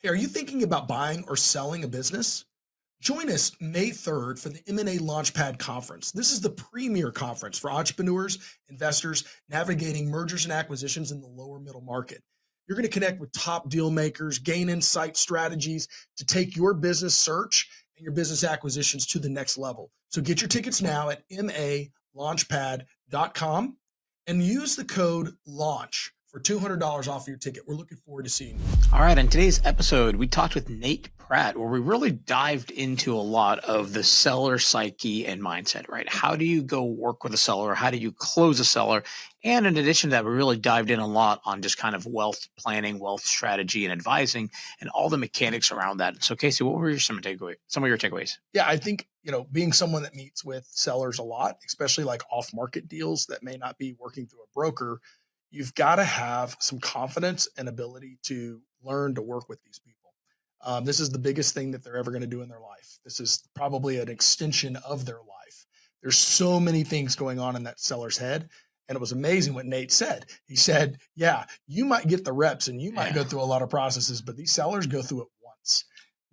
Hey, are you thinking about buying or selling a business? Join us May 3rd for the M&A Launchpad Conference. This is the premier conference for entrepreneurs, investors, navigating mergers and acquisitions in the lower middle market. You're going to connect with top deal makers, gain insight strategies to take your business search and your business acquisitions to the next level. So get your tickets now at malaunchpad.com and use the code LAUNCH for $200 off your ticket. We're looking forward to seeing you. All right. In today's episode, we talked with Nate Pratt, where we really dived into a lot of the seller psyche and mindset, right? How do you go work with a seller? How do you close a seller? And in addition to that, we really dived in a lot on just kind of wealth planning, wealth strategy, and advising, and all the mechanics around that. So, Casey, what were some of your takeaways? Yeah, I think, being someone that meets with sellers a lot, especially like off-market deals that may not be working through a broker, you've got to have some confidence and ability to learn to work with these people. This is the biggest thing that they're ever going to do in their life. This is probably an extension of their life. There's so many things going on in that seller's head. And it was amazing what Nate said. He said, yeah, you might get the reps and you might go through a lot of processes, but these sellers go through it once.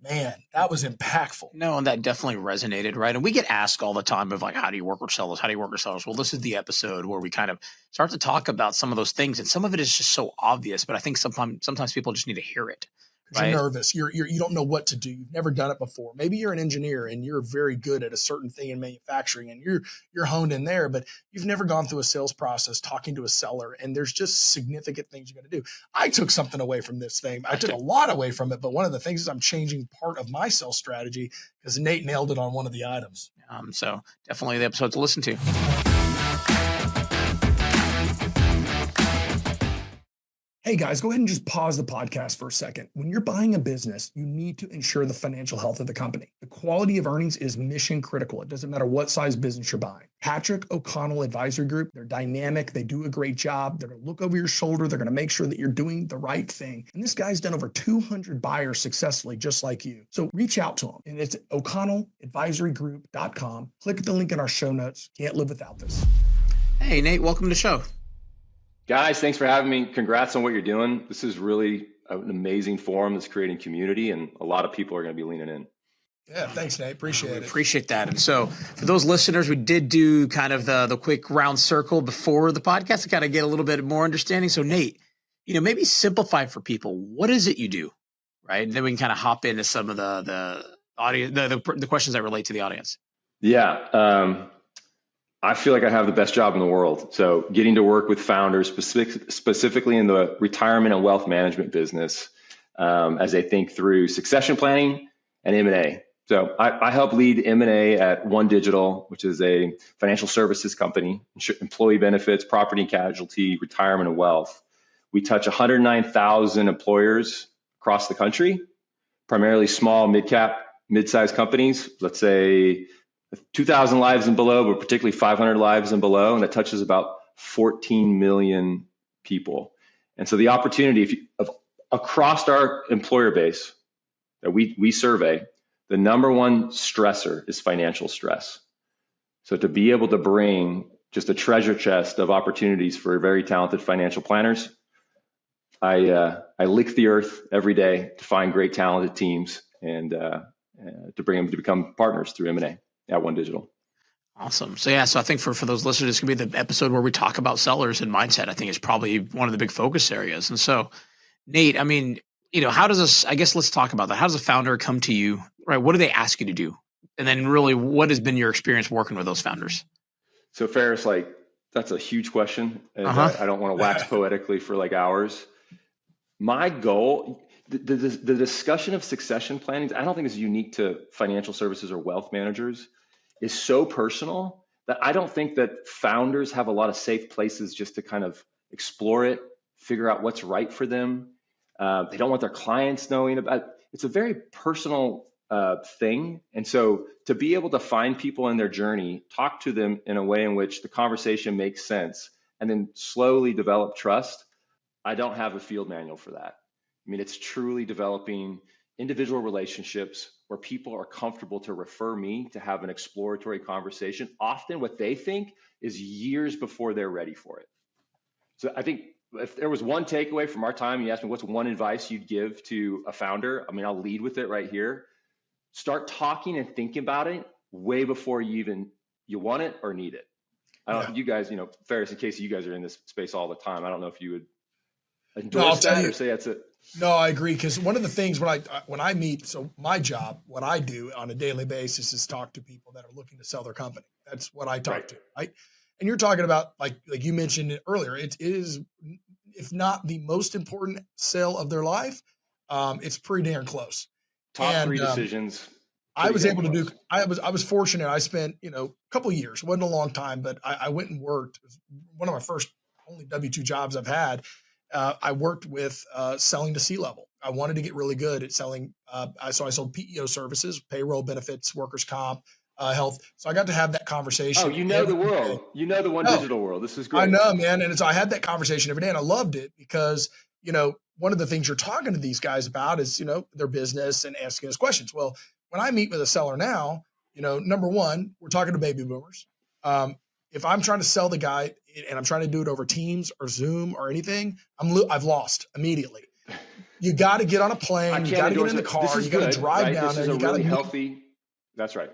Man, that was impactful. No, and that definitely resonated, right? And we get asked all the time of like, how do you work with sellers? How do you work with sellers? Well, this is the episode where we kind of start to talk about some of those things. And some of it is just so obvious, but I think sometimes people just need to hear it. Right? You're nervous. You don't know what to do. You've never done it before. Maybe you're an engineer and you're very good at a certain thing in manufacturing and you're honed in there, but you've never gone through a sales process talking to a seller. And there's just significant things you got to do. I took something away from this thing. I took a lot away from it, but one of the things is I'm changing part of my sales strategy because Nate nailed it on one of the items. So definitely the episode to listen to. Hey guys, go ahead and just pause the podcast for a second. When you're buying a business, you need to ensure the financial health of the company. The quality of earnings is mission critical. It doesn't matter what size business you're buying. Patrick O'Connell Advisory Group, they're dynamic. They do a great job. They're going to look over your shoulder. They're going to make sure that you're doing the right thing. And this guy's done over 200 buyers successfully, just like you. So reach out to him. And it's O'ConnellAdvisoryGroup.com. Click the link in our show notes. Can't live without this. Hey, Nate, welcome to the show. Guys, thanks for having me. Congrats on what you're doing. This is really an amazing forum that's creating community, and a lot of people are going to be leaning in. Yeah, thanks, Nate. Appreciate it. Appreciate that. And so for those listeners, we did do kind of the quick round circle before the podcast to kind of get a little bit more understanding. So Nate, maybe simplify for people. What is it you do, right? And then we can kind of hop into some of the audience, the questions that relate to the audience. Yeah. I feel like I have the best job in the world. So getting to work with founders, specifically in the retirement and wealth management business, as they think through succession planning and M&A. So I help lead M&A at OneDigital, which is a financial services company, employee benefits, property and casualty, retirement and wealth. We touch 109,000 employers across the country, primarily small, mid-sized companies, let's say 2,000 lives and below, but particularly 500 lives and below, and that touches about 14 million people. And so the opportunity across our employer base that we survey, the number one stressor is financial stress. So to be able to bring just a treasure chest of opportunities for very talented financial planners, I lick the earth every day to find great talented teams and to bring them to become partners through M&A. At OneDigital. Awesome. So I think for those listeners, it's going to be the episode where we talk about sellers and mindset. I think is probably one of the big focus areas. And so, Nate, how does this, I guess let's talk about that. How does a founder come to you, right? What do they ask you to do? And then really, what has been your experience working with those founders? So Feras, that's a huge question. And I don't want to wax poetically for hours. My goal, the discussion of succession planning, I don't think is unique to financial services or wealth managers, is so personal that I don't think that founders have a lot of safe places just to kind of explore it, figure out what's right for them. They don't want their clients knowing about it. It's a very personal thing. And so to be able to find people in their journey, talk to them in a way in which the conversation makes sense, and then slowly develop trust, I don't have a field manual for that. It's truly developing individual relationships where people are comfortable to refer me to have an exploratory conversation, often what they think is years before they're ready for it. So I think if there was one takeaway from our time, you asked me what's one advice you'd give to a founder. I mean, I'll lead with it right here. Start talking and thinking about it way before you want it or need it. I don't know, you guys, Feras and Casey, you guys are in this space all the time. I don't know if you would endorse that or say that's it. No, I agree. Because one of the things when I meet, so my job, what I do on a daily basis is talk to people that are looking to sell their company. That's what I talk to, right? And you're talking about, like you mentioned it earlier, it is, if not the most important sale of their life, it's pretty darn close. Top 3 decisions. I was able to do. I was fortunate. I spent a couple of years. It wasn't a long time, but I went and worked. It was one of my first only W-2 jobs I've had. I worked with selling to C-level. I wanted to get really good at selling. So I sold PEO services, payroll, benefits, workers' comp, health. So I got to have that conversation. Oh, the world. You know the OneDigital world. This is great. I know, man. And so I had that conversation every day, and I loved it because one of the things you're talking to these guys about is their business and asking us questions. Well, when I meet with a seller now, number one, we're talking to baby boomers. If I'm trying to sell the guy and I'm trying to do it over Teams or Zoom or anything, I've lost immediately. You got to get on a plane. You got to get in the car. You got to drive down there. You got to healthy. That's right.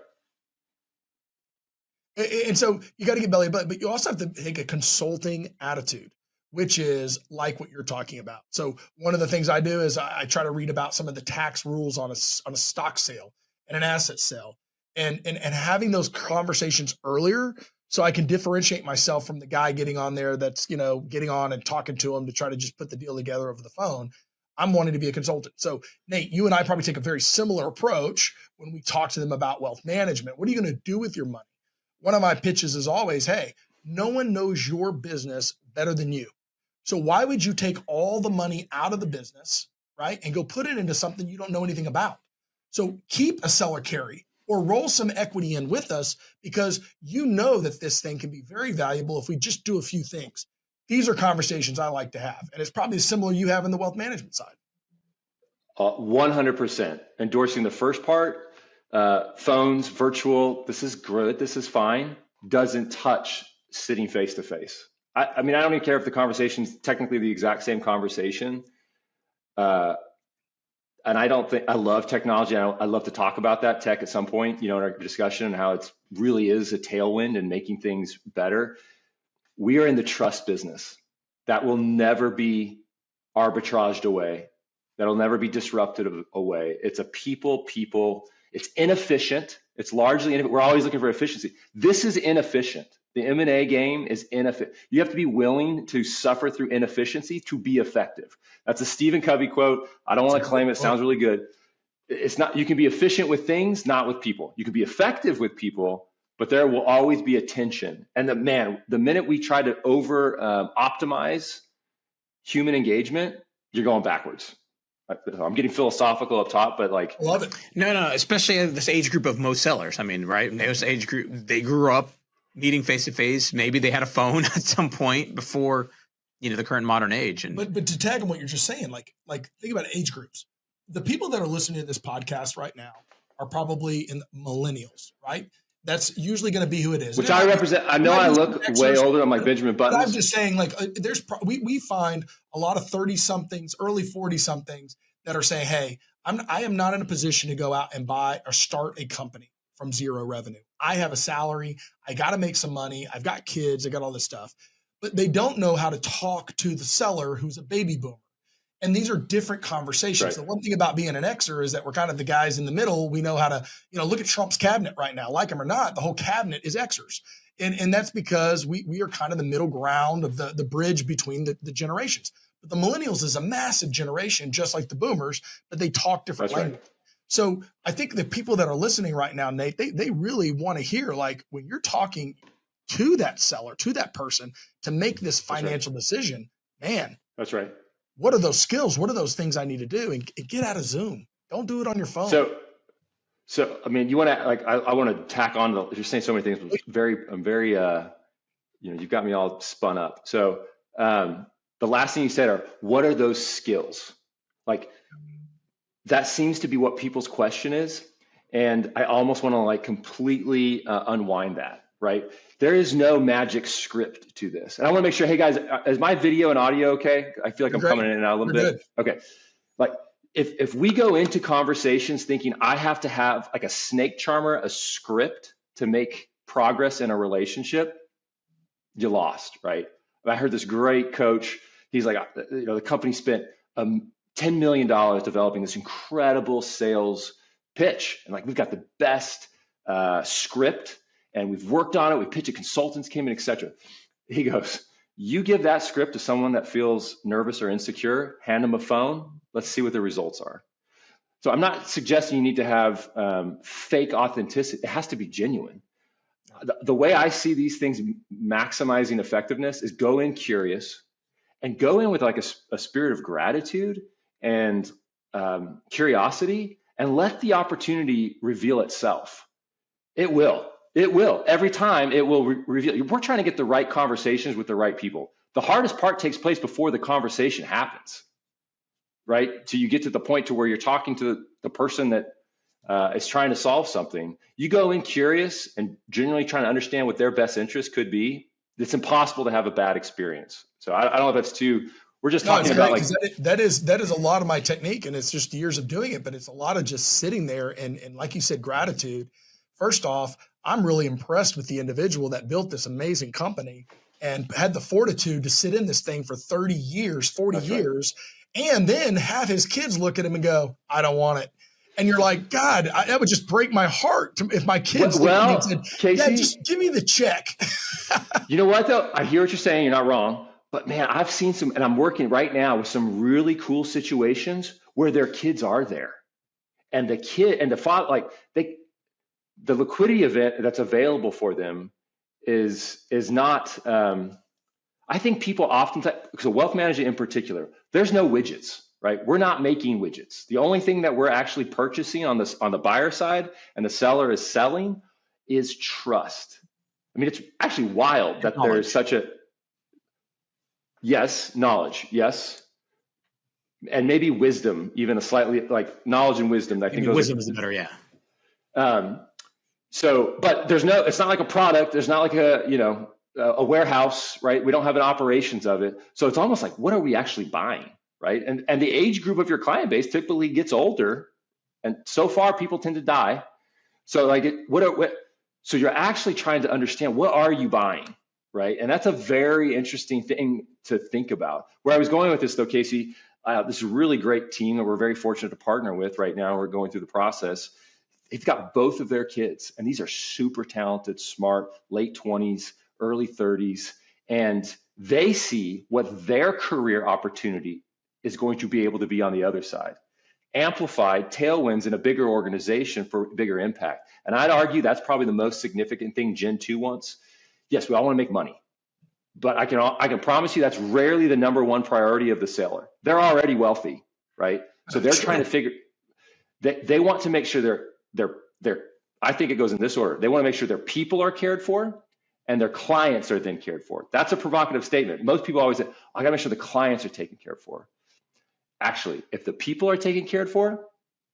And so you got to get belly, but you also have to take a consulting attitude, which is like what you're talking about. So one of the things I do is I try to read about some of the tax rules on a stock sale and an asset sale, and having those conversations earlier, so I can differentiate myself from the guy getting on there that's getting on and talking to him to try to just put the deal together over the phone. I'm wanting to be a consultant. So Nate, you and I probably take a very similar approach when we talk to them about wealth management. What are you going to do with your money? One of my pitches is always, hey, no one knows your business better than you. So why would you take all the money out of the business, right, and go put it into something you don't know anything about? So keep a seller carry or roll some equity in with us, because you know that this thing can be very valuable if we just do a few things. These are conversations I like to have, and it's probably similar you have in the wealth management side. 100%. Endorsing the first part, phones, virtual, this is good, this is fine, doesn't touch sitting face to face. I mean, I don't even care if the conversation's technically the exact same conversation. And I love technology. I love to talk about that tech at some point, in our discussion, and how it really is a tailwind and making things better. We are in the trust business. That will never be arbitraged away. That'll never be disrupted away. It's a people. It's inefficient. It's largely, we're always looking for efficiency. This is inefficient. The M&A game is inefficient. You have to be willing to suffer through inefficiency to be effective. That's a Stephen Covey quote. I don't want to claim it. It sounds really good. It's not, you can be efficient with things, not with people. You can be effective with people, but there will always be a tension. And the minute we try to optimize human engagement, you're going backwards. I'm getting philosophical up top, but love it. No, especially this age group of most sellers. I mean, right? This age group, they grew up meeting face to face. Maybe they had a phone at some point before, the current modern age. And but to tag on what you're just saying, like think about age groups. The people that are listening to this podcast right now are probably in millennials, right? That's usually going to be who it is. Which I represent. I know I look way older. I'm like Benjamin Button. I'm just saying, we find a lot of 30-somethings, early 40-somethings that are saying, hey, I am not in a position to go out and buy or start a company from zero revenue. I have a salary. I got to make some money. I've got kids. I got all this stuff. But they don't know how to talk to the seller who's a baby boomer. And these are different conversations. Right. The one thing about being an Xer is that we're kind of the guys in the middle. We know how to, look at Trump's cabinet right now, like him or not, the whole cabinet is Xers. And that's because we are kind of the middle ground of the bridge between the generations. But the millennials is a massive generation, just like the boomers, but they talk different language. Right. So I think the people that are listening right now, Nate, they really want to hear, when you're talking to that seller, to that person to make this financial decision, man. That's right. What are those skills? What are those things I need to do? And get out of Zoom. Don't do it on your phone. So I mean, you want to I want to tack on to, you're saying so many things. I'm very you've got me all spun up. So the last thing you said are, what are those skills? That seems to be what people's question is, and I almost want to completely unwind that. right? There is no magic script to this. And I want to make sure, hey guys, is my video and audio okay? I feel like I'm coming in and out a little bit. Okay. Like if we go into conversations thinking I have to have like a snake charmer, a script to make progress in a relationship, you lost, right? I heard this great coach. He's like, the company spent $10 million developing this incredible sales pitch. And like, we've got the best script and we've worked on it. We pitched it, consultants came in, et cetera. He goes, you give that script to someone that feels nervous or insecure, hand them a phone. Let's see what the results are. So I'm not suggesting you need to have fake authenticity. It has to be genuine. The way I see these things maximizing effectiveness is go in curious and go in with like a spirit of gratitude and curiosity, and let the opportunity reveal itself. It will. Every time it will reveal. We're trying to get the right conversations with the right people. The hardest part takes place before the conversation happens, right? So you get to the point to where you're talking to the person that is trying to solve something. You go in curious and genuinely trying to understand what their best interest could be. It's impossible to have a bad experience. So I don't know if that's too. We're just talking about like that is a lot of my technique, and it's just years of doing it. But it's a lot of just sitting there and like you said, gratitude. First off, I'm really impressed with the individual that built this amazing company and had the fortitude to sit in this thing for 30 years, 40 years, and then have his kids look at him and go, "I don't want it." And you're like, God, that would just break my heart if my kids said, Casey, "Dad, just give me the check." You know what, though? I hear what you're saying. You're not wrong. But, man, I've seen some, and I'm working right now with some really cool situations where their kids are there. And the kid and the father, like, the liquidity event that's available for them is not, I think people often, so wealth management in particular, there's no widgets. Right? We're not making widgets. The only thing that we're actually purchasing on the buyer side and the seller is selling is trust. I mean, it's actually wild that there's such a knowledge, yes, and maybe wisdom, even a slightly like knowledge and wisdom. I think wisdom is better, yeah. So, but it's not like a product. There's not like a warehouse, right? We don't have an operations of it. So it's almost like, what are we actually buying? Right. And the age group of your client base typically gets older. And so far people tend to die. So like so you're actually trying to understand, what are you buying? Right. And that's a very interesting thing to think about. Where I was going with this though, Casey, this is a really great team that we're very fortunate to partner with right now. We're going through the process. They've got both of their kids, and these are super talented, smart, late 20s, early 30s. And they see what their career opportunity is going to be able to be on the other side. Amplified tailwinds in a bigger organization for bigger impact. And I'd argue that's probably the most significant thing Gen 2 wants. Yes, we all want to make money, but I can promise you that's rarely the number one priority of the seller. They're already wealthy, right? So they're trying to figure they want to make sure they're I think it goes in this order. They want to make sure their people are cared for and their clients are then cared for. That's a provocative statement. Most people always say, I gotta make sure the clients are taken care for. Actually, if the people are taken care for,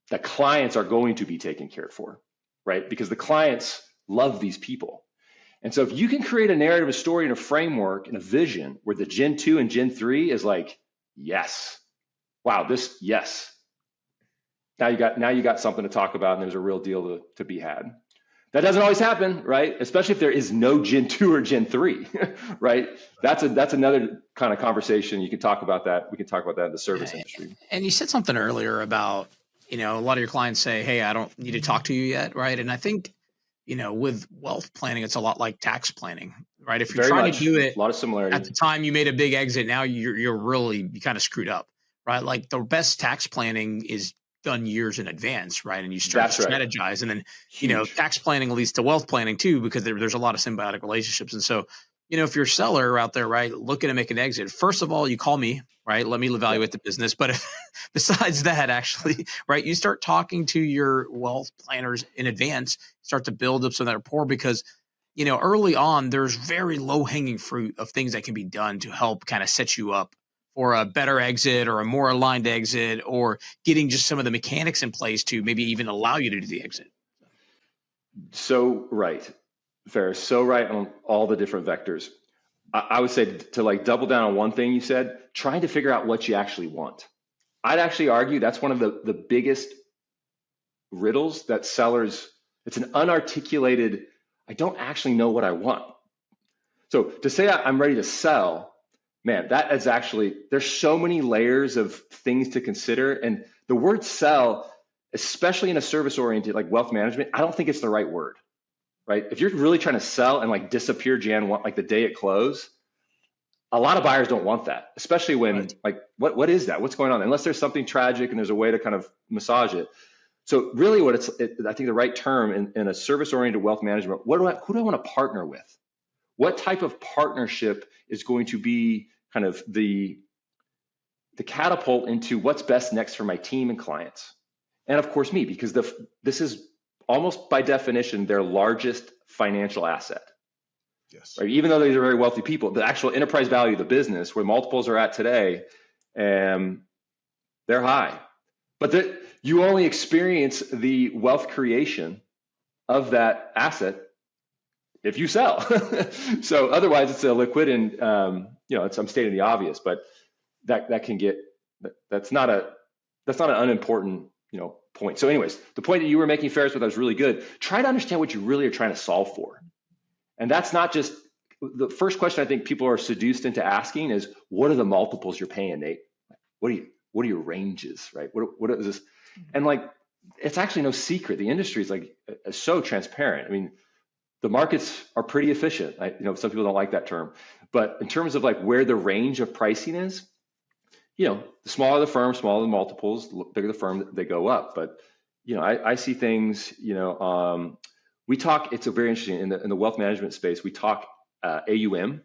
the clients are going to be taken care for, right? Because the clients love these people. And so if you can create a narrative, a story, and a framework and a vision where the Gen 2 and Gen 3 is like, yes, wow, yes. Now you got something to talk about, and there's a real deal to be had. That doesn't always happen, right? Especially if there is no Gen 2 or Gen 3, right? That's another kind of conversation. You can talk about that. We can talk about that in the service industry. And you said something earlier about, a lot of your clients say, hey, I don't need to talk to you yet, right? And I think, with wealth planning, it's a lot like tax planning, right? If you're trying to do it a lot of similarity. At the time you made a big exit, now you kind of screwed up, right? Like the best tax planning is done years in advance, right? And you start to strategize, and then tax planning leads to wealth planning too, because there's a lot of symbiotic relationships. And so, if you're a seller out there, right, looking to make an exit, first of all, you call me, right? Let me evaluate the business. But besides that, actually, right, you start talking to your wealth planners in advance, start to build up some of that rapport, because early on, there's very low hanging fruit of things that can be done to help kind of set you up for a better exit or a more aligned exit, or getting just some of the mechanics in place to maybe even allow you to do the exit. So, right. Feras, so right on all the different vectors. I would say to like double down on one thing you said, trying to figure out what you actually want. I'd actually argue that's one of the biggest riddles that sellers, it's an unarticulated, I don't actually know what I want. So to say I'm ready to sell, man, that is actually, there's so many layers of things to consider. And the word sell, especially in a service oriented like wealth management, I don't think it's the right word, right? If you're really trying to sell and like disappear Jan, like the day it closed, a lot of buyers don't want that, especially when like, what is that? What's going on? Unless there's something tragic and there's a way to kind of massage it. So really what I think the right term in a service oriented wealth management, who do I want to partner with? What type of partnership is going to be kind of the catapult into what's best next for my team and clients? And of course me, because this is almost by definition their largest financial asset. Yes. Right? Even though these are very wealthy people, the actual enterprise value of the business, where multiples are at today, they're high. But you only experience the wealth creation of that asset if you sell. So otherwise it's a liquid and, I'm stating the obvious, but that can get, that's not an unimportant, point. So anyways, the point that you were making, Feras, with that was really good. Try to understand what you really are trying to solve for. And that's not just, the first question I think people are seduced into asking is, what are the multiples you're paying, Nate? What are your ranges, right? What is this? And like, it's actually no secret. The industry is like so transparent. I mean, the markets are pretty efficient. Some people don't like that term, but in terms of like where the range of pricing is, the smaller the firm, smaller the multiples, the bigger the firm, they go up. But, I see things, we talk, it's a very interesting in the wealth management space, we talk AUM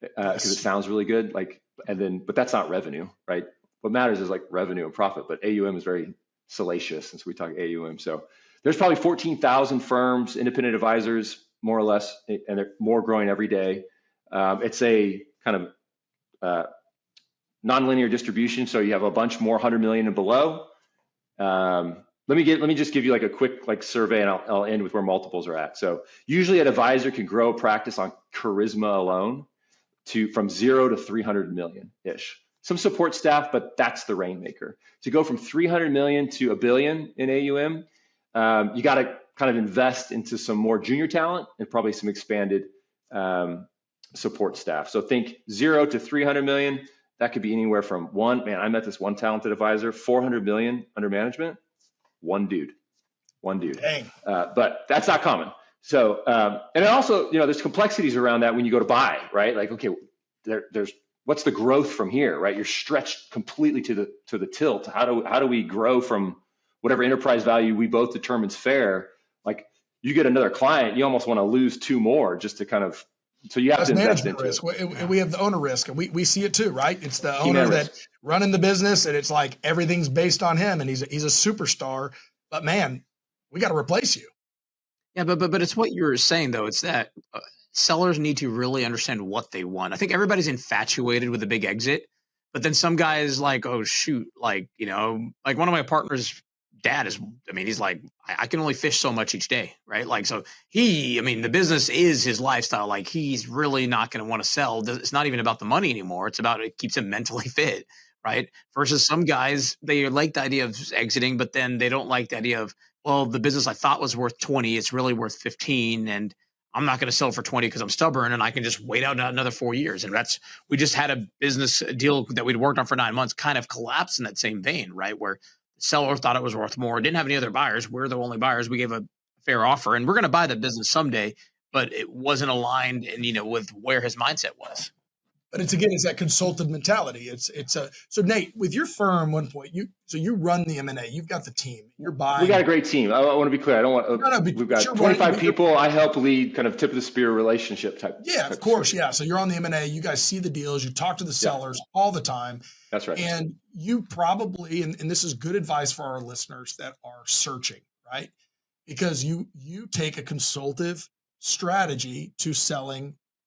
because it sounds really good. But that's not revenue, right? What matters is like revenue and profit, but AUM is very salacious since we talk AUM. So there's probably 14,000 firms, independent advisors, more or less, and they're more growing every day. It's a kind of nonlinear distribution. So you have a bunch more 100 million and below. Let me just give you like a quick survey, and I'll end with where multiples are at. So usually an advisor can grow a practice on charisma alone from 0 to 300 million ish. Some support staff, but that's the rainmaker. To go from 300 million to $1 billion in AUM, you got to kind of invest into some more junior talent and probably some expanded support staff. So think 0 to 300 million. That could be anywhere from I met this one talented advisor, 400 million under management. One dude. Dang. But that's not common. So, and then also, there's complexities around that when you go to buy, right? Like, okay, there's what's the growth from here, right? You're stretched completely to the tilt. How do we grow from whatever enterprise value we both determine is fair? Like, you get another client, you almost want to lose 2 more just to kind of. So you have to invest into risk. We have the owner risk, and we see it too, right? It's the Key owner that running the business, and it's like everything's based on him, and he's a superstar. But man, we got to replace you. Yeah, but it's what you're saying though. It's that sellers need to really understand what they want. I think everybody's infatuated with a big exit, but then some guys like, oh shoot, like like one of my partners' dad he's like, I can only fish so much each day, right? Like, so the business is his lifestyle. Like, he's really not going to want to sell. It's not even about the money anymore. It's about, it keeps him mentally fit, right? Versus some guys, they like the idea of exiting, but then they don't like the idea of, well, the business I thought was worth 20, it's really worth 15. And I'm not going to sell for 20 because I'm stubborn and I can just wait out another 4 years. And we just had a business deal that we'd worked on for 9 months kind of collapse in that same vein, right? Where the seller thought it was worth more, didn't have any other buyers. We're the only buyers. We gave a fair offer and we're going to buy the business someday, but it wasn't aligned and, with where his mindset was. But it's that consultative mentality. So Nate, with your firm, one point you run the M&A, you've got the team, you're buying. We got a great team. I want to be clear. We've got 25 people. I help lead kind of tip of the spear relationship type. Yeah, of course. Yeah. So you're on the M&A, you guys see the deals, you talk to the sellers all the time. That's right. And you probably, and this is good advice for our listeners that are searching, right? Because you take a consultative strategy to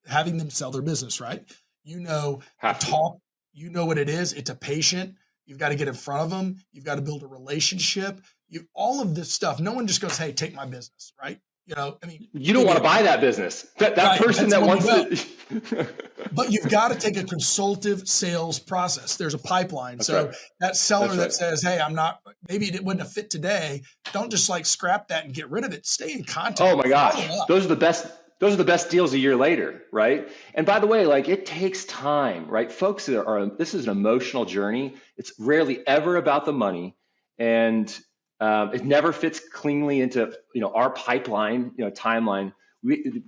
having them sell their business, right? You know what it is. It's a patient. You've got to get in front of them. You've got to build a relationship. All of this stuff. No one just goes, hey, take my business, right? I mean, you don't want to buy that business. That right, person that wants to. But you've got to take a consultative sales process. There's a pipeline. That's so right. that seller That's that right. says, hey, maybe it wouldn't have fit today. Don't just like scrap that and get rid of it. Stay in contact. Oh my gosh. Follow up. Those are the best deals a year later, right? And by the way, like it takes time, right? Folks this is an emotional journey. It's rarely ever about the money. And it never fits cleanly into, our pipeline, timeline.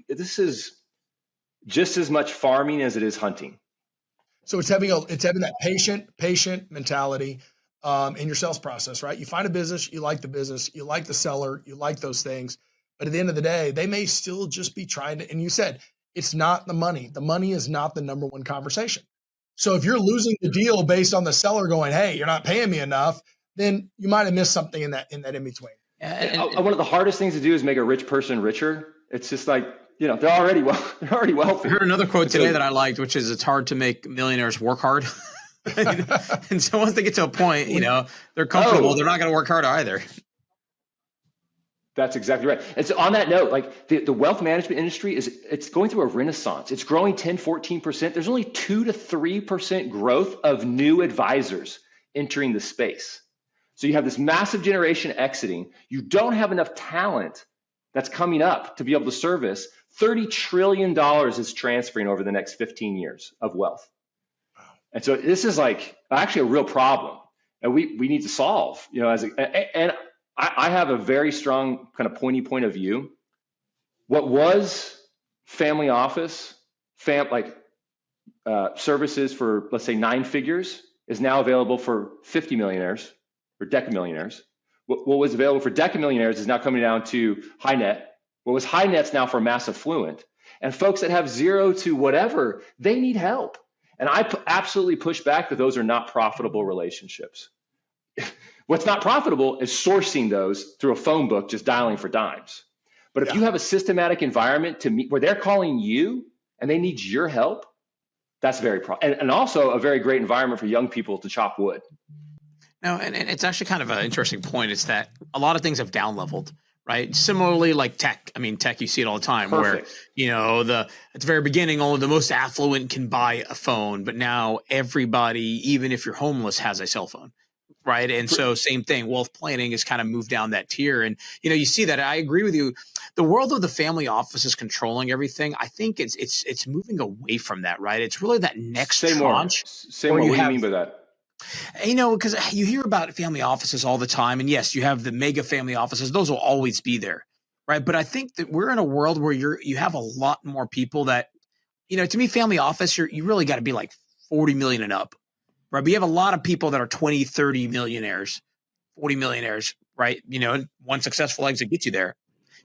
This is just as much farming as it is hunting. So it's having that patient mentality in your sales process, right? You find a business, you like the business, you like the seller, you like those things. But at the end of the day, they may still just be trying to, and you said, it's not the money. The money is not the number one conversation. So if you're losing the deal based on the seller going, hey, you're not paying me enough, then you might have missed something in that in between. One of the hardest things to do is make a rich person richer. It's just like, they're already wealthy. I heard another quote today that I liked, which is, it's hard to make millionaires work hard. And so once they get to a point, they're comfortable, they're not going to work hard either. That's exactly right. And so on that note, like the wealth management industry it's going through a renaissance. It's growing 10, 14%. There's only 2 to 3% growth of new advisors entering the space. So you have this massive generation exiting. You don't have enough talent that's coming up to be able to service. $30 trillion is transferring over the next 15 years of wealth. And so this is like actually a real problem, and we need to solve, and I have a very strong kind of pointy point of view. What was family office, services for, let's say, 9 figures is now available for 50 millionaires or decamillionaires. What was available for decamillionaires is now coming down to high net. What was high net's now for mass affluent. And folks that have 0 to whatever, they need help. And I absolutely push back that those are not profitable relationships. What's not profitable is sourcing those through a phone book, just dialing for dimes. But if you have a systematic environment to meet where they're calling you and they need your help, that's very and also a very great environment for young people to chop wood. No, and it's actually kind of an interesting point. It's that a lot of things have down leveled, right? Similarly, like tech. I mean, tech, you see it all the time. Perfect. Where, at the very beginning, only the most affluent can buy a phone, but now everybody, even if you're homeless, has a cell phone. Right. And so same thing, wealth planning has kind of moved down that tier. And, you see that. I agree with you. The world of the family office is controlling everything. I think it's moving away from that. Right. It's really that next tranche. What do you mean by that? Because you hear about family offices all the time. And yes, you have the mega family offices. Those will always be there. Right. But I think that we're in a world where you have a lot more people that, to me, family office, you really got to be like 40 million and up. Right. But you have a lot of people that are 20, 30 millionaires, 40 millionaires, right? One successful exit gets you there,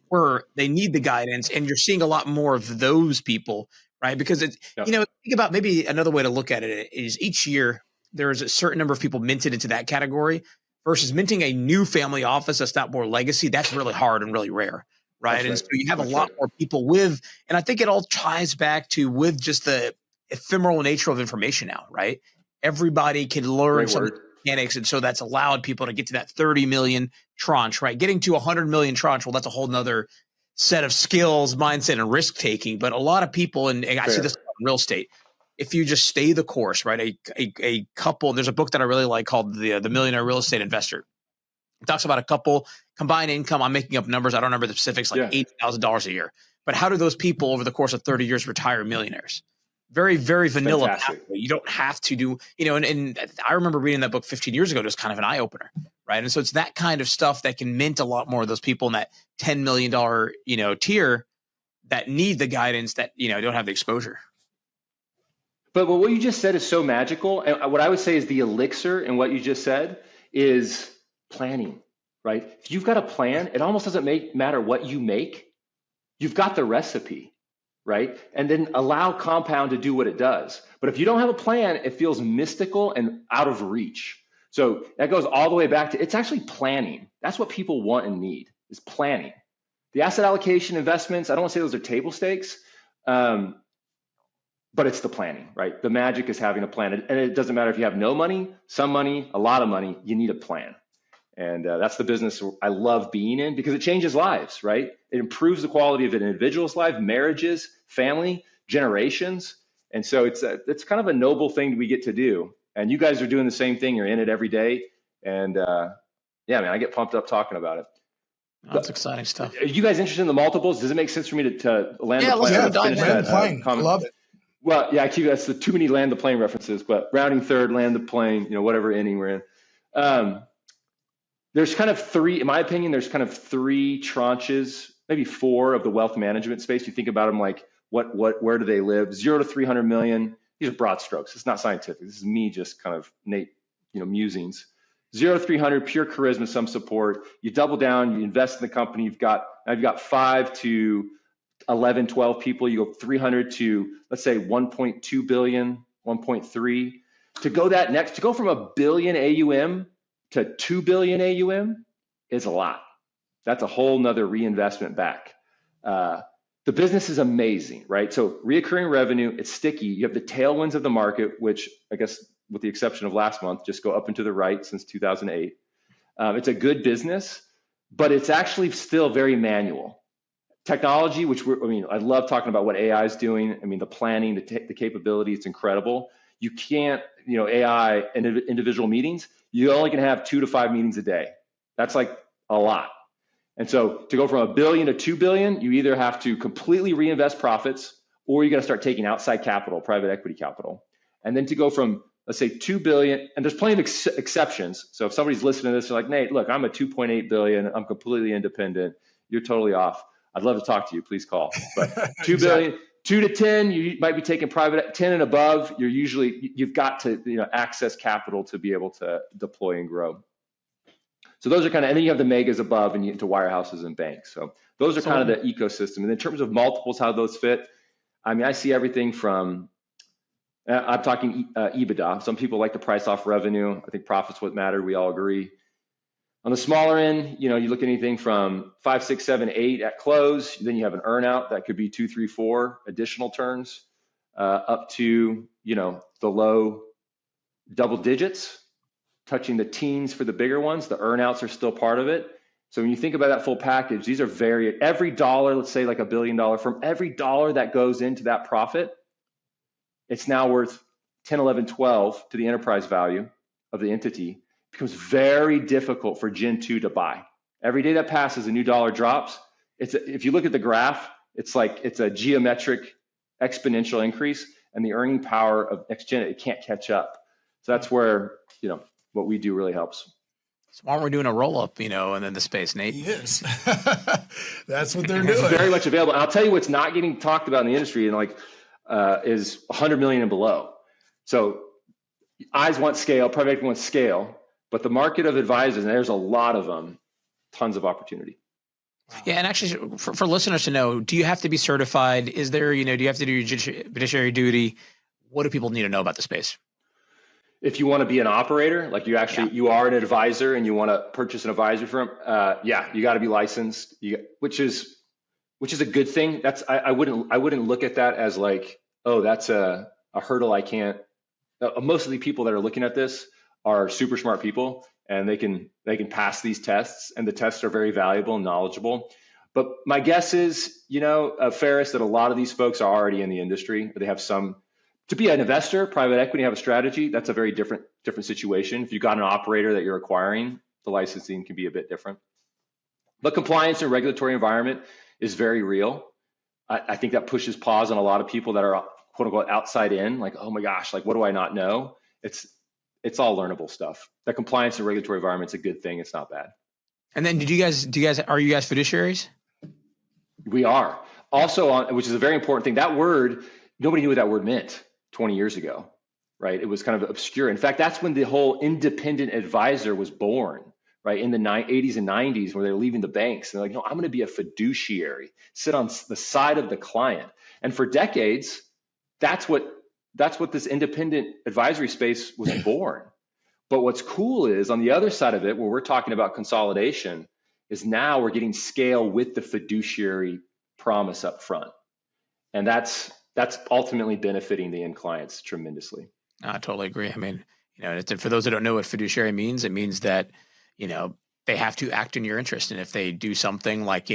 where they need the guidance. And you're seeing a lot more of those people, right? Because think about, maybe another way to look at it is each year there's a certain number of people minted into that category versus minting a new family office that's not more legacy. That's really hard and really rare. Right. And so you have a lot more people and I think it all ties back to with just the ephemeral nature of information now, right? Everybody can learn some mechanics. And so that's allowed people to get to that 30 million tranche, right? Getting to 100 million tranche, well, that's a whole nother set of skills, mindset, and risk taking. But a lot of people, and I see this in real estate, if you just stay the course, right? A couple, there's a book that I really like called The Millionaire Real Estate Investor. It talks about a couple combined income. I'm making up numbers. I don't remember the specifics, like $80,000 a year. But how do those people over the course of 30 years retire millionaires? Very, very vanilla pathway. You don't have to do, and I remember reading that book 15 years ago. It was kind of an eye opener, right? And so it's that kind of stuff that can mint a lot more of those people in that $10 million, tier that need the guidance that, don't have the exposure. But what you just said is so magical. And what I would say is the elixir in what you just said is planning, right? If you've got a plan, it almost doesn't matter what you make. You've got the recipe. Right? And then allow compound to do what it does. But if you don't have a plan, it feels mystical and out of reach. So that goes all the way back to, it's actually planning. That's what people want and need, is planning. The asset allocation investments, I don't want to say those are table stakes, but it's the planning, right? The magic is having a plan. And it doesn't matter if you have no money, some money, a lot of money, you need a plan. And that's the business I love being in because it changes lives, right? It improves the quality of an individual's life, marriages, family, generations. And so it's kind of a noble thing we get to do. And you guys are doing the same thing. You're in it every day. And yeah, man, I get pumped up talking about it. That's exciting stuff. Are you guys interested in the multiples? Does it make sense for me to land the plane? Land the plane. I love it. Well, yeah, that's the too many land the plane references, but rounding third, land the plane, whatever inning we're in. There's kind of three, in my opinion, there's kind of three tranches, maybe four of the wealth management space. You think about them like where do they live? 0 to 300 million. These are broad strokes. It's not scientific. This is me just kind of Nate, musings. 0 to 300, pure charisma, some support. You double down, you invest in the company. You've got 5 to 11, 12 people. You go 300 to, let's say, 1.2 billion, 1.3. To go from $1 billion AUM to 2 billion AUM is a lot. That's a whole nother reinvestment back. The business is amazing, right? So reoccurring revenue, it's sticky. You have the tailwinds of the market, which I guess with the exception of last month, just go up and to the right since 2008. It's a good business, but it's actually still very manual. Technology, I love talking about what AI is doing. The planning, the capability, it's incredible. You can't, AI and individual meetings, you only can have 2 to 5 meetings a day. That's like a lot. And so to go from $1 billion to 2 billion, you either have to completely reinvest profits or you got to start taking outside capital, private equity capital. And then to go from, let's say 2 billion, and there's plenty of exceptions. So if somebody's listening to this, they're like, Nate, look, I'm a 2.8 billion. I'm completely independent. You're totally off. I'd love to talk to you. Please call. But 2 billion, 2 to 10, you might be taking private. 10 and above, you've got to access capital to be able to deploy and grow. So those are kind of, and then you have the megas above and you get into wirehouses and banks. So those are kind of the ecosystem. And in terms of multiples, how those fit, I see everything from, I'm talking EBITDA. Some people like to price off revenue. I think profit's what matter. We all agree. On the smaller end, you look at anything from 5, 6, 7, 8 at close. Then you have an earnout that could be 2, 3, 4 additional turns, up to the low double digits, touching the teens for the bigger ones. The earnouts are still part of it. So when you think about that full package, these are every dollar, let's say like $1 billion, from every dollar that goes into that profit, it's now worth 10, 11, 12 to the enterprise value of the entity. It becomes very difficult for Gen 2 to buy. Every day that passes, a new dollar drops. If you look at the graph, it's a geometric exponential increase, and the earning power of next gen, it can't catch up. So that's where, what we do really helps. So why aren't we doing a roll-up, and then the space, Nate? Yes. That's what they're doing. It's very much available. And I'll tell you what's not getting talked about in the industry, and is 100 million and below. So eyes want scale, private equity wants scale, but the market of advisors, and there's a lot of them, tons of opportunity. Wow. Yeah, and actually, for listeners to know, do you have to be certified? Is there, do you have to do your fiduciary duty? What do people need to know about the space? If you want to be an operator, like you are an advisor and you want to purchase an advisory firm, you got to be licensed, which is a good thing. I wouldn't look at that as like, oh, that's a hurdle I can't. Most of the people that are looking at this are super smart people, and they can pass these tests, and the tests are very valuable and knowledgeable. But my guess is, Feras, that a lot of these folks are already in the industry, or they have some. To be an investor, private equity, have a strategy, that's a very different situation. If you've got an operator that you're acquiring, the licensing can be a bit different. But compliance and regulatory environment is very real. I think that pushes pause on a lot of people that are quote unquote outside in, like, oh my gosh, like what do I not know? It's all learnable stuff. The compliance and regulatory environment is a good thing. It's not bad. And then are you guys fiduciaries? We are. Also which is a very important thing. That word, nobody knew what that word meant 20 years ago, right? It was kind of obscure. In fact, that's when the whole independent advisor was born, right? In the 80s and 90s, where they're leaving the banks. And they're like, no, I'm going to be a fiduciary, sit on the side of the client. And for decades, that's what this independent advisory space was born. But what's cool is on the other side of it, where we're talking about consolidation, is now we're getting scale with the fiduciary promise up front. And that's ultimately benefiting the end clients tremendously. I totally agree. For those that don't know what fiduciary means, it means that, they have to act in your interest. And if they do something like,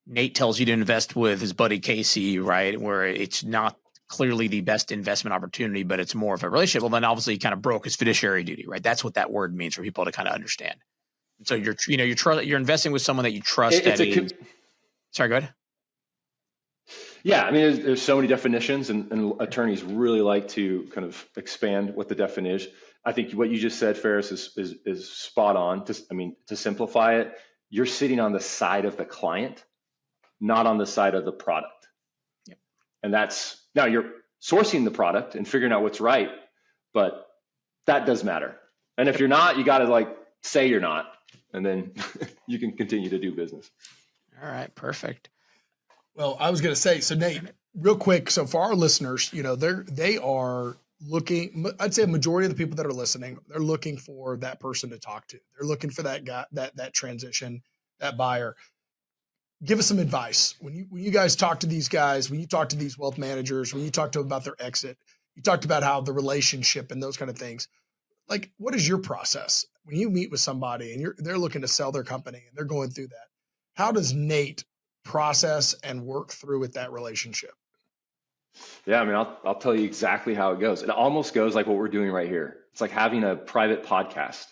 Nate tells you to invest with his buddy Casey, right, where it's not clearly the best investment opportunity, but it's more of a relationship, well, then obviously he kind of broke his fiduciary duty, right? That's what that word means for people to kind of understand. So you're investing with someone that you trust. Sorry, go ahead. Yeah, I mean, there's so many definitions, and attorneys really like to kind of expand what the definition is. I think what you just said, Feras, is spot on. To simplify it, you're sitting on the side of the client, not on the side of the product. Yep. And now you're sourcing the product and figuring out what's right, but that does matter. And if you're not, you got to say you're not, and then you can continue to do business. All right, perfect. Well, I was going to say, so Nate, real quick. So for our listeners, they are looking, I'd say a majority of the people that are listening, they're looking for that person to talk to. They're looking for that guy, that transition, that buyer. Give us some advice. When you guys talk to these guys, when you talk to these wealth managers, when you talk to them about their exit, you talked about how the relationship and those kind of things. What is your process when you meet with somebody and they're looking to sell their company and they're going through that? How does Nate process and work through with that relationship? Yeah, I mean, I'll tell you exactly how it goes. It almost goes like what we're doing right here. It's like having a private podcast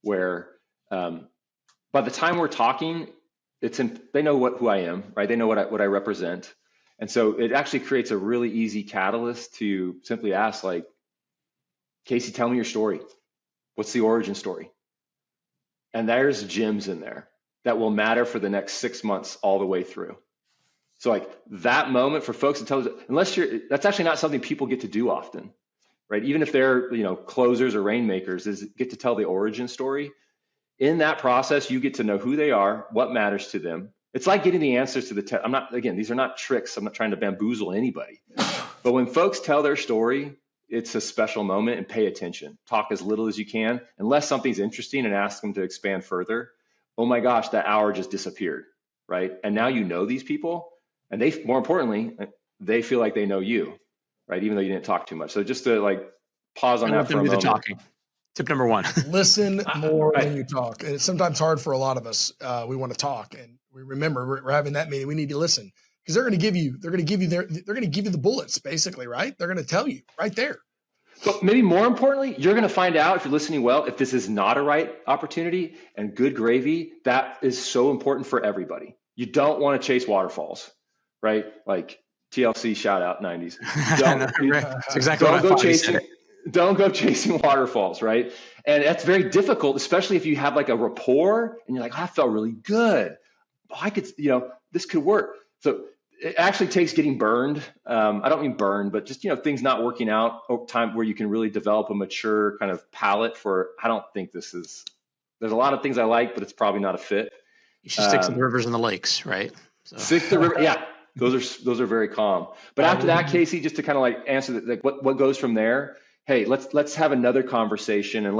where by the time we're talking, they know who I am, right? They know what I represent. And so it actually creates a really easy catalyst to simply ask, Casey, tell me your story. What's the origin story? And there's gems in there that will matter for the next 6 months all the way through. So that moment for folks to tell, that's actually not something people get to do often, right? Even if they're, closers or rainmakers, is get to tell the origin story. In that process, you get to know who they are, what matters to them. It's like getting the answers to the test. These are not tricks. I'm not trying to bamboozle anybody. But when folks tell their story, it's a special moment, and pay attention. Talk as little as you can, unless something's interesting, and ask them to expand further. Oh my gosh, that hour just disappeared, right? And now you know these people, and more importantly, they feel like they know you, right? Even though you didn't talk too much. So just to pause on that for a moment. Talking. Tip number 1. Listen more than you talk. And it's sometimes hard for a lot of us. We want to talk, and we remember we're having that meeting. We need to listen, because they're going to give you the bullets, basically, right? They're going to tell you right there. But maybe more importantly, you're going to find out, if you're listening well, if this is not a right opportunity. And good gravy, that is so important for everybody. You don't want to chase waterfalls, right? Like TLC shout out 90s. That's exactly what I thought you said. Don't go chasing waterfalls, right? And that's very difficult, especially if you have a rapport and you're like, I felt really good. I could, this could work. So it actually takes getting burned. I don't mean burned, but just, things not working out over time, where you can really develop a mature kind of palate for, I don't think there's a lot of things I like, but it's probably not a fit. You should stick to the rivers and the lakes, right? So. Stick to the river. Yeah. Those are very calm. But after that, Casey, just to kind of answer what goes from there. Hey, let's have another conversation, and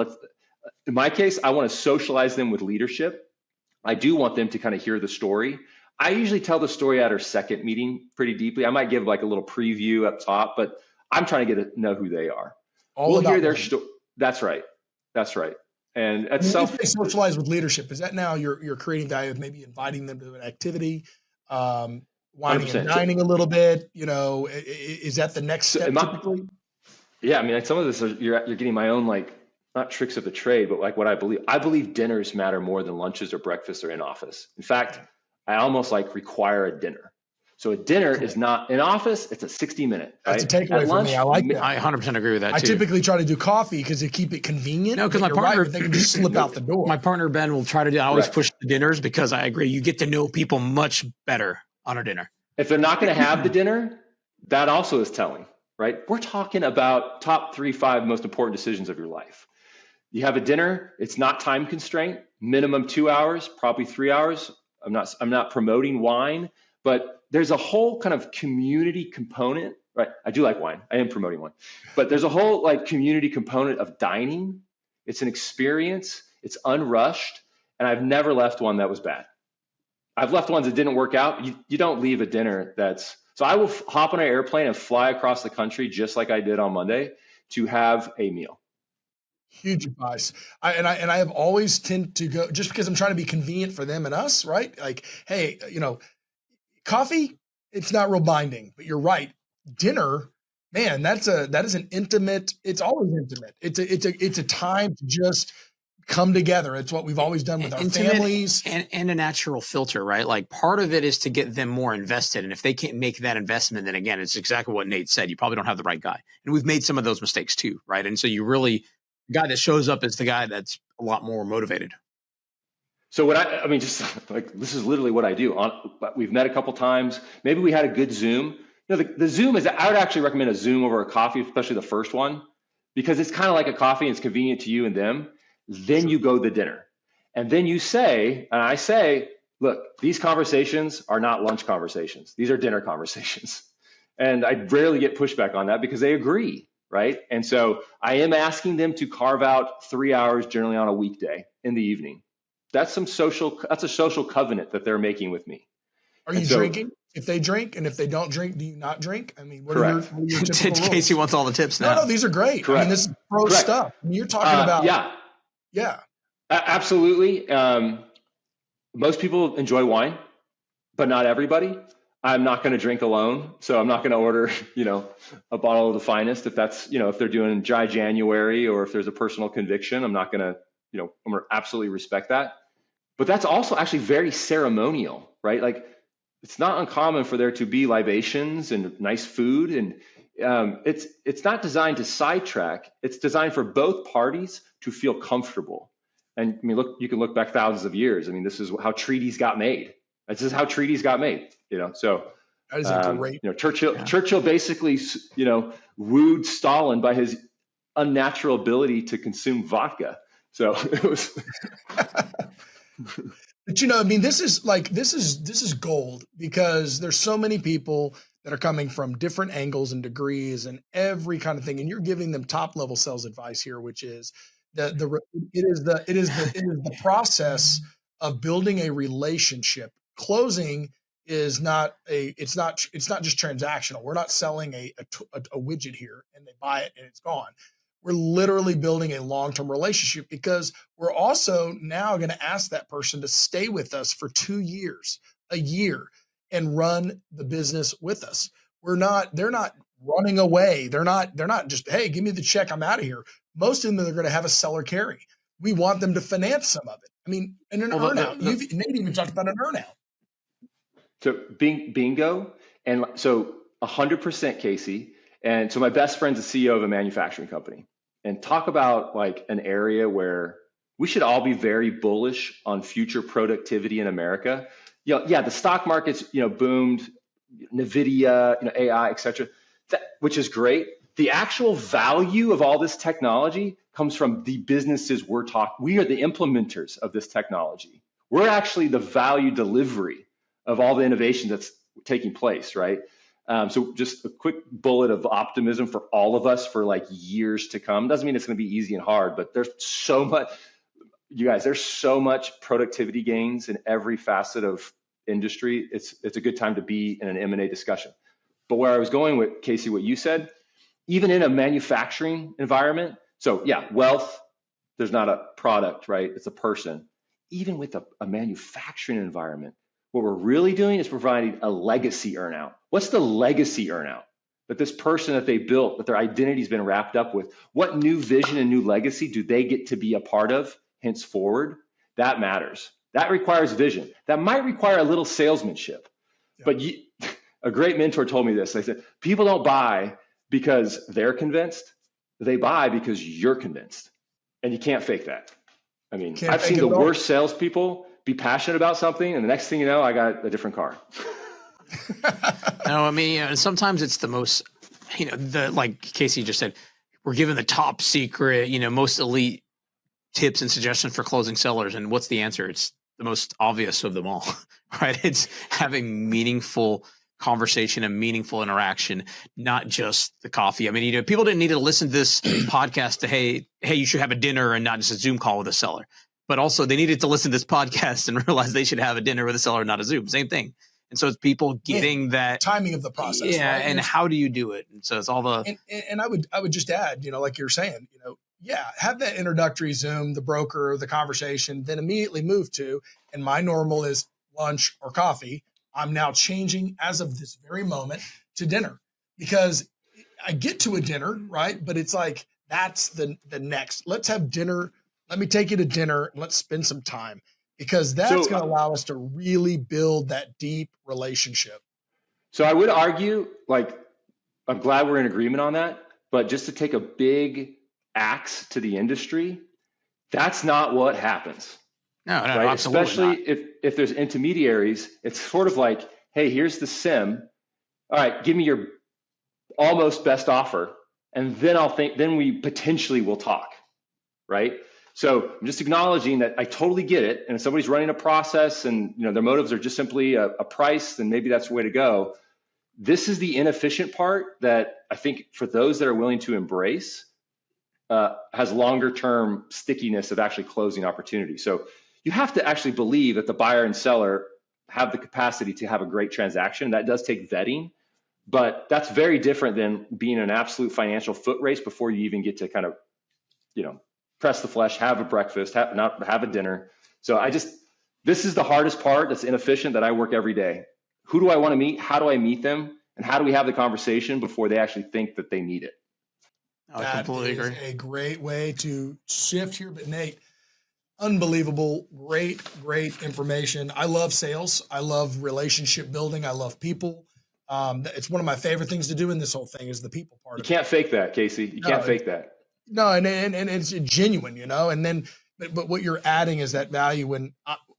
in my case, I want to socialize them with leadership. I do want them to kind of hear the story. I usually tell the story at our second meeting pretty deeply. I might give a little preview up top, but I'm trying to get to know who they are. We'll hear their story. That's right. And at socialize with leadership, is that now you're creating value with maybe inviting them to an activity, wining 100%. And dining a little bit? Is that the next step typically? Yeah, I mean, some of this you're getting my own not tricks of the trade, but what I believe. I believe dinners matter more than lunches or breakfasts or in office. In fact, I almost require a dinner. So a dinner is not in office. It's a 60-minute. That's a takeaway for me. I like that. I 100% agree with that. I typically try to do coffee because they keep it convenient. No, because my partner, they can just slip out the door. My partner Ben will try to do. I always push the dinners, because I agree. You get to know people much better on a dinner. If they're not going to have the dinner, that also is telling. Right? We're talking about top 3-5 most important decisions of your life. You have a dinner, it's not time constraint, minimum 2 hours, probably 3 hours. I'm not promoting wine, but there's a whole kind of community component, right? I do like wine. I am promoting wine. But there's a whole community component of dining. It's an experience, it's unrushed, and I've never left one that was bad. I've left ones that didn't work out. You don't leave a dinner that's. So I will hop on an airplane and fly across the country, just like I did on Monday, to have a meal. Huge advice. I have always tend to go just because I'm trying to be convenient for them and us, right? Like, hey, coffee, it's not real binding, but you're right. Dinner, man, that is an intimate. It's always intimate. It's a time to just come together. It's what we've always done with our Intimate families. and a natural filter, right? Like part of it is to get them more invested. And if they can't make that investment, then again, it's exactly what Nate said. You probably don't have the right guy. And we've made some of those mistakes too, right? And so the guy that shows up is the guy that's a lot more motivated. So just like, this is literally what I do. We've met a couple times. Maybe we had a good Zoom. The Zoom I would actually recommend a Zoom over a coffee, especially the first one, because it's kind of like a coffee and it's convenient to you and them. Then you go to dinner. And then I say, look, these conversations are not lunch conversations. These are dinner conversations. And I rarely get pushback on that because they agree, right? And so I am asking them to carve out 3 hours generally on a weekday in the evening. That's a social covenant that they're making with me. Are you drinking? If they drink, and if they don't drink, do you not drink? I mean, what are your typical rules? Casey wants all the tips now. No, these are great. Correct. I mean, this is pro stuff. I mean, you're talking about. Yeah. Absolutely. Most people enjoy wine, but not everybody. I'm not going to drink alone, so I'm not going to order, a bottle of the finest if that's, if they're doing dry January or if there's a personal conviction. I'm not going to, I'm going to absolutely respect that. But that's also actually very ceremonial, right? Like, it's not uncommon for there to be libations and nice food, and it's not designed to sidetrack. It's designed for both parties to feel comfortable. And I mean, look, you can look back thousands of years. I mean, this is how treaties got made. This is how treaties got made. So that is a great. Churchill basically, wooed Stalin by his unnatural ability to consume vodka. So it was. But I mean, this is gold, because there's so many people that are coming from different angles and degrees and every kind of thing, and you're giving them top level sales advice here, which is it is the process of building a relationship. Closing is not it's not just transactional. We're not selling a widget here and they buy it and it's gone. We're literally building a long-term relationship, because we're also now going to ask that person to stay with us for 2 years, a year, and run the business with us. They're not running away. They're not just, hey, give me the check, I'm out of here. Most of them, they're going to have a seller carry. We want them to finance some of it. I mean, and an earnout. Nate even talked about an earnout. So bingo. And so 100% Casey. And so my best friend's the CEO of a manufacturing company, and talk about like an area where we should all be very bullish on future productivity in America. The stock market's, boomed, NVIDIA, AI, et cetera, which is great. The actual value of all this technology comes from the businesses we are the implementers of this technology. We're actually the value delivery of all the innovation that's taking place, right? So just a quick bullet of optimism for all of us for like years to come. Doesn't mean it's going to be easy and hard, but there's so much productivity gains in every facet of industry. It's a good time to be in an M&A discussion. But where I was going with, Casey, what you said, even in a manufacturing environment, so yeah, wealth, there's not a product, right? It's a person. Even with a manufacturing environment, what we're really doing is providing a legacy earnout. What's the legacy earnout? That this person that they built, that their identity's been wrapped up with, what new vision and new legacy do they get to be a part of henceforward? That matters. That requires vision. That might require a little salesmanship. Yeah. But a great mentor told me this. They said, people don't buy because they're convinced. They buy because you're convinced. And you can't fake that. I mean, I've seen the worst salespeople be passionate about something, and the next thing you know, I got a different car. No, I mean, sometimes it's the most, like Casey just said, we're given the top secret, most elite tips and suggestions for closing sellers. And what's the answer? It's the most obvious of them all, right? It's having meaningful conversation and meaningful interaction, not just the coffee. I mean, people didn't need to listen to this podcast to, hey, you should have a dinner and not just a Zoom call with a seller. But also they needed to listen to this podcast and realize they should have a dinner with a seller, not a Zoom. Same thing. And so it's people getting that timing of the process. Yeah. Right? And how do you do it? And so it's all the, and I would just add, like you're saying, have that introductory Zoom, the broker, the conversation, then immediately move to, and my normal is lunch or coffee. I'm now changing as of this very moment to dinner, because I get to a dinner, right? But it's like, that's the next. Let's have dinner. Let me take you to dinner and let's spend some time, because that's going to allow us to really build that deep relationship. So I would argue, like, I'm glad we're in agreement on that, but just to take a big axe to the industry, that's not what happens. No, right? absolutely Especially not. if there's intermediaries, it's sort of like, hey, here's the sim. All right, give me your almost best offer, and then we potentially will talk, right? So I'm just acknowledging that I totally get it. And if somebody's running a process and their motives are just simply a price, then maybe that's the way to go. This is the inefficient part that I think for those that are willing to embrace has longer term stickiness of actually closing opportunities. So you have to actually believe that the buyer and seller have the capacity to have a great transaction. That does take vetting, but that's very different than being an absolute financial foot race before you even get to kind of, press the flesh, have a breakfast, have a dinner. So this is the hardest part that's inefficient that I work every day. Who do I want to meet? How do I meet them? And how do we have the conversation before they actually think that they need it? I completely agree. A great way to shift here. But Nate, unbelievable, great information. I love sales. I love relationship building. I love people. It's one of my favorite things to do in this whole thing is the people part. You can't fake that, Casey. You can't fake that. No, and it's genuine, and then, but what you're adding is that value when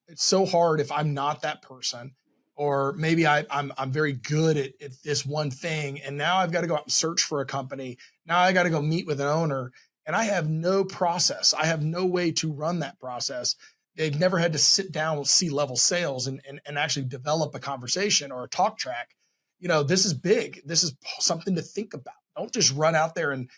it's so hard if I'm not that person, or maybe I'm very good at this one thing, and now I've got to go out and search for a company. Now I got to go meet with an owner, and I have no process. I have no way to run that process. They've never had to sit down with C-level sales and actually develop a conversation or a talk track. This is big. This is something to think about. Don't just run out there and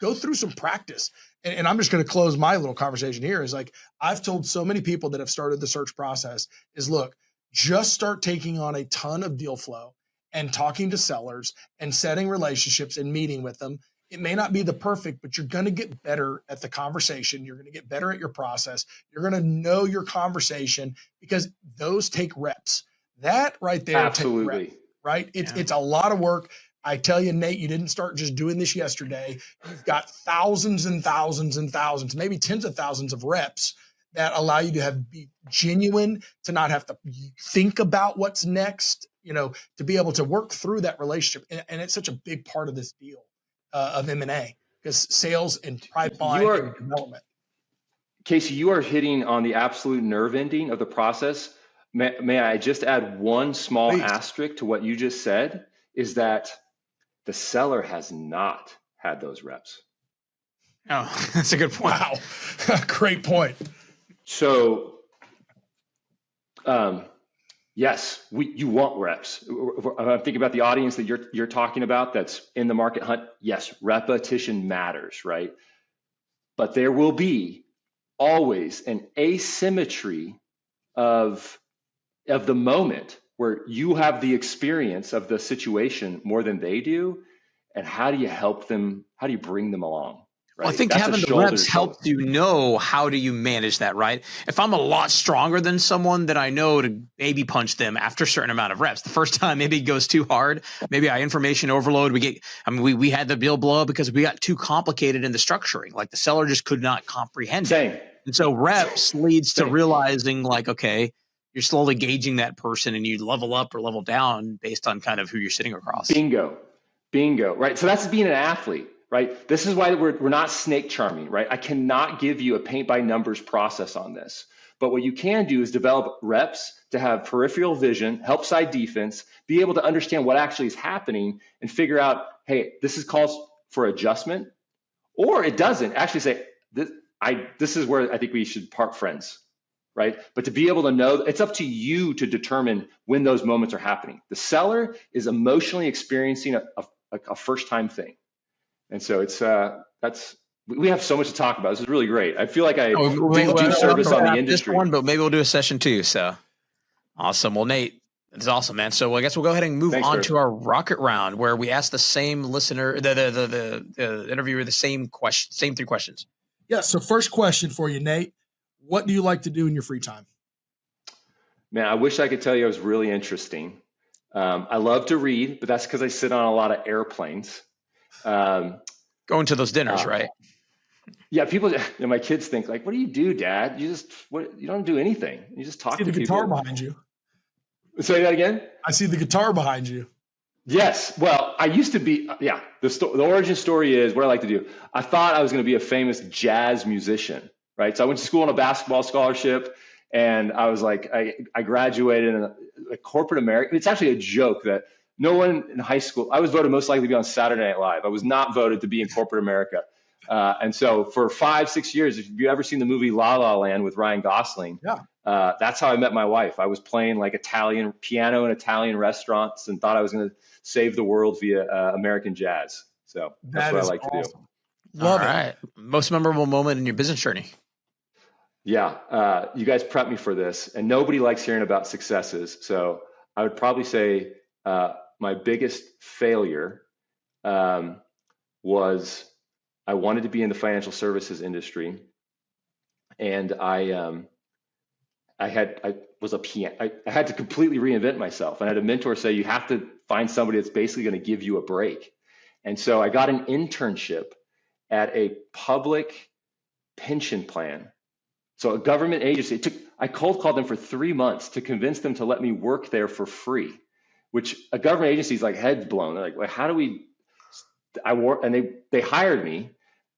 go through some practice. And I'm just going to close my little conversation here is like, I've told so many people that have started the search process is, look, just start taking on a ton of deal flow and talking to sellers and setting relationships and meeting with them. It may not be the perfect, but you're going to get better at the conversation. You're going to get better at your process. You're going to know your conversation, because those take reps. That right there. Absolutely. Takes reps, right? It's a lot of work. I tell you, Nate, you didn't start just doing this yesterday. You've got thousands and thousands and thousands, maybe tens of thousands of reps that allow you to be genuine, to not have to think about what's next, to be able to work through that relationship. And it's such a big part of this deal of M&A, because sales and pipeline and development. Casey, you are hitting on the absolute nerve ending of the process. May I just add one small asterisk to what you just said, is that the seller has not had those reps. Oh, that's a good point. Wow. Great point. So, yes, you want reps. I'm thinking about the audience that you're talking about that's in the market hunt. Yes, repetition matters, right? But there will be always an asymmetry of the moment where you have the experience of the situation more than they do. And how do you help them? How do you bring them along? Right? Well, I think having the reps helps you know how do you manage that, right? If I'm a lot stronger than someone, then I know to baby punch them after a certain amount of reps. The first time maybe it goes too hard. Maybe I information overload. We had the deal blow up because we got too complicated in the structuring. Like the seller just could not comprehend it. And so reps leads to realizing like, okay, you're slowly gauging that person and you level up or level down based on kind of who you're sitting across. Bingo. Right. So that's being an athlete, right? This is why we're not snake charming, right? I cannot give you a paint by numbers process on this, but what you can do is develop reps to have peripheral vision, help side defense, be able to understand what actually is happening and figure out, hey, this is calls for adjustment, or it doesn't. Actually say, this is where I think we should part friends. Right. But to be able to know, it's up to you to determine when those moments are happening. The seller is emotionally experiencing a first time thing. And so we have so much to talk about. This is really great. I feel like I did do service on the industry. This one, but maybe we'll do a session 2. So awesome. Well, Nate, That's awesome, man. So I guess we'll go ahead and move on to our rocket round, where we ask the same listener, the interviewer, the same three questions. Yeah. So first question for you, Nate. What do you like to do in your free time? Man, I wish I could tell you I was really interesting. I love to read, but that's because I sit on a lot of airplanes. Going to those dinners, right? Yeah, people. My kids think like, "What do you do, Dad? You don't do anything. You just talk to people." The guitar behind you. Say that again? I see the guitar behind you. Yes. Well, I used to be, the origin story is what I like to do. I thought I was going to be a famous jazz musician, right? So I went to school on a basketball scholarship, and I was like, I graduated in a corporate America. It's actually a joke that no one in high school, I was voted most likely to be on Saturday Night Live. I was not voted to be in corporate America. And so for 5-6 years, if you've ever seen the movie La La Land with Ryan Gosling, that's how I met my wife. I was playing like piano in Italian restaurants and thought I was going to save the world via American jazz. So that's what I like to do. Love it. All right. Most memorable moment in your business journey? Yeah. You guys prepped me for this, and nobody likes hearing about successes. So I would probably say my biggest failure was I wanted to be in the financial services industry, and I had to completely reinvent myself. And I had a mentor say, you have to find somebody that's basically going to give you a break. And so I got an internship at a public pension plan. So a government agency. I cold called them for 3 months to convince them to let me work there for free, which a government agency is like heads blown. They're like, well, how do we? And they hired me,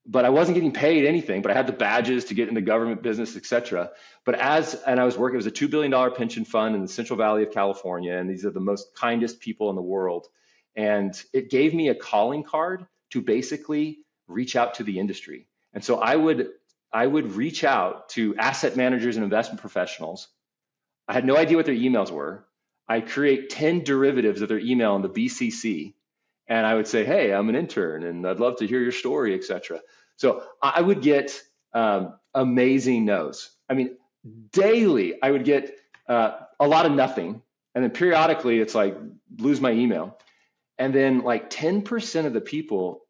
but I wasn't getting paid anything, but I had the badges to get in the government business, et cetera. But I was working, it was a $2 billion pension fund in the Central Valley of California. And these are the most kindest people in the world. And it gave me a calling card to basically reach out to the industry. And so I would reach out to asset managers and investment professionals. I had no idea what their emails were. I'd create 10 derivatives of their email in the BCC. And I would say, hey, I'm an intern and I'd love to hear your story, et cetera. So I would get amazing no's. I mean, daily I would get a lot of nothing. And then periodically it's like lose my email. And then like 10% of the people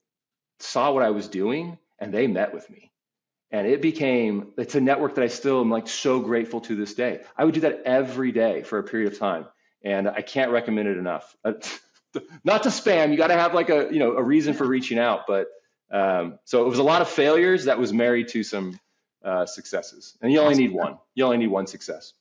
saw what I was doing and they met with me. And it's a network that I still am like so grateful to this day. I would do that every day for a period of time. And I can't recommend it enough. Not to spam, you got to have like a reason for reaching out. But so it was a lot of failures that was married to some successes. And you only need one. You only need one success.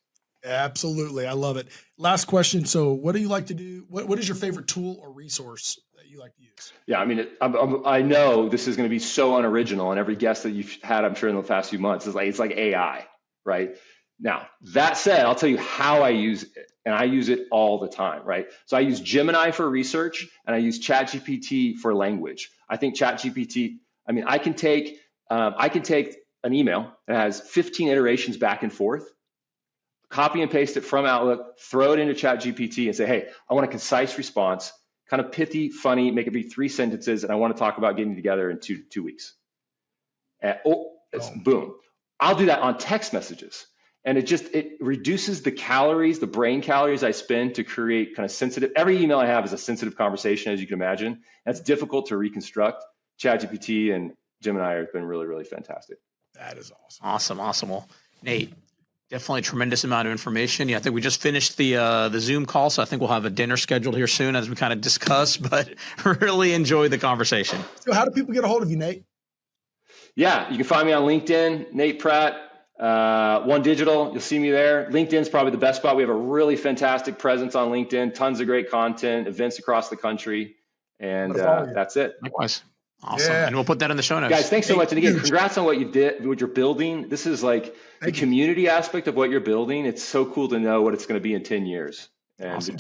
Absolutely. I love it. Last question. So what do you like to do? What is your favorite tool or resource that you like to use? Yeah, I mean, I know this is going to be so unoriginal, and every guest that you've had, I'm sure, in the past few months it's like AI, right? Now, that said, I'll tell you how I use it, and I use it all the time, right? So I use Gemini for research, and I use ChatGPT for language. I think ChatGPT, I mean, I can take an email that has 15 iterations back and forth, copy and paste it from Outlook, throw it into ChatGPT and say, hey, I want a concise response, kind of pithy, funny, make it be 3 sentences, and I want to talk about getting together in two weeks. Boom. I'll do that on text messages. And it reduces the brain calories I spend to create kind of sensitive. Every email I have is a sensitive conversation, as you can imagine. That's difficult to reconstruct. ChatGPT and Gemini have been really, really fantastic. That is awesome. Awesome. Well, Nate, definitely a tremendous amount of information. Yeah, I think we just finished the Zoom call, so I think we'll have a dinner scheduled here soon as we kind of discuss, but really enjoy the conversation. So how do people get a hold of you, Nate? Yeah, you can find me on LinkedIn, Nate Pratt, OneDigital. You'll see me there. LinkedIn's probably the best spot. We have a really fantastic presence on LinkedIn, tons of great content, events across the country, and that's it. Likewise. Awesome. Yeah. And we'll put that in the show notes. Guys, thanks so much. And again, congrats on what you're building. This is like the community aspect of what you're building. It's so cool to know what it's going to be in 10 years. And awesome.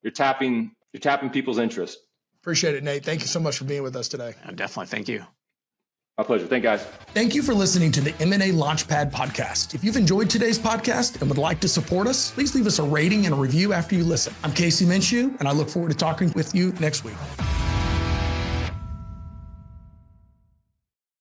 You're tapping people's interest. Appreciate it, Nate. Thank you so much for being with us today. Yeah, definitely. Thank you. My pleasure. Thank you, guys. Thank you for listening to the M&A Launchpad Podcast. If you've enjoyed today's podcast and would like to support us, please leave us a rating and a review after you listen. I'm Casey Minshew, and I look forward to talking with you next week.